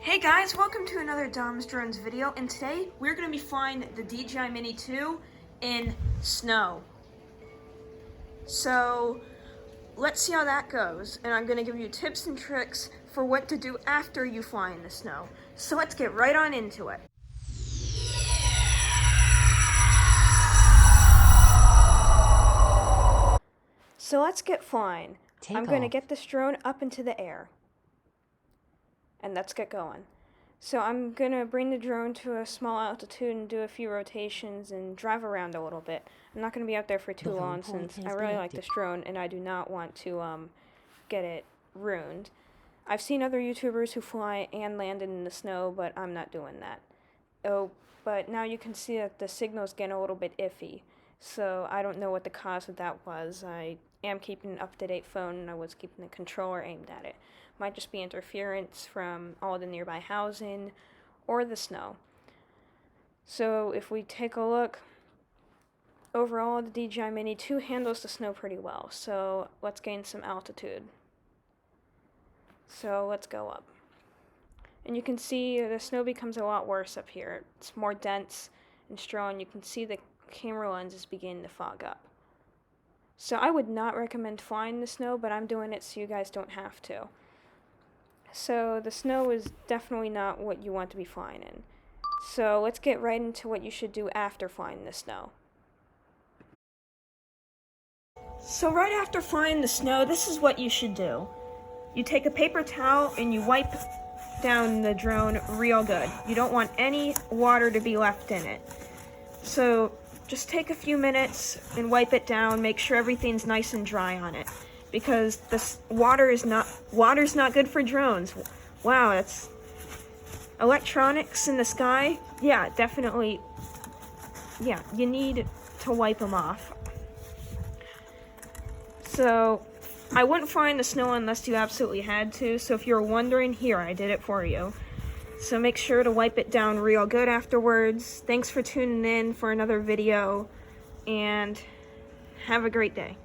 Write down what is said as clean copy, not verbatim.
Hey guys, welcome to another Dom's Drones video, and today we're going to be flying the DJI Mini 2 in snow. So let's see how that goes, and I'm going to give you tips and tricks for what to do after you fly in the snow. So let's get right on into it. So let's get flying. I'm going to get this drone up into the air. And let's get going. So I'm going to bring the drone to a small altitude and do a few rotations and drive around a little bit. I'm not going to be out there for too long since I really like this drone and I do not want to get it ruined. I've seen other YouTubers who fly and land in the snow, but I'm not doing that. Oh, but now you can see that the signal's getting a little bit iffy. So I don't know what the cause of that was. I am keeping an up-to-date phone and I was keeping the controller aimed at it. Might just be interference from all the nearby housing or the snow. So if we take a look, overall the DJI Mini 2 handles the snow pretty well. So let's gain some altitude. So let's go up. And you can see the snow becomes a lot worse up here. It's more dense and strong. You can see the camera lens is beginning to fog up. So I would not recommend flying in the snow, but I'm doing it so you guys don't have to. So the snow is definitely not what you want to be flying in. So let's get right into what you should do after flying in the snow. So right after flying in the snow, this is what you should do. You take a paper towel and you wipe down the drone real good. You don't want any water to be left in it. So just take a few minutes and wipe it down, make sure everything's nice and dry on it. Because this water's not good for drones. Wow, that's electronics in the sky. Yeah, definitely. Yeah, you need to wipe them off. So I wouldn't fly in the snow unless you absolutely had to. So if you're wondering, here, I did it for you. So make sure to wipe it down real good afterwards. Thanks for tuning in for another video, and have a great day.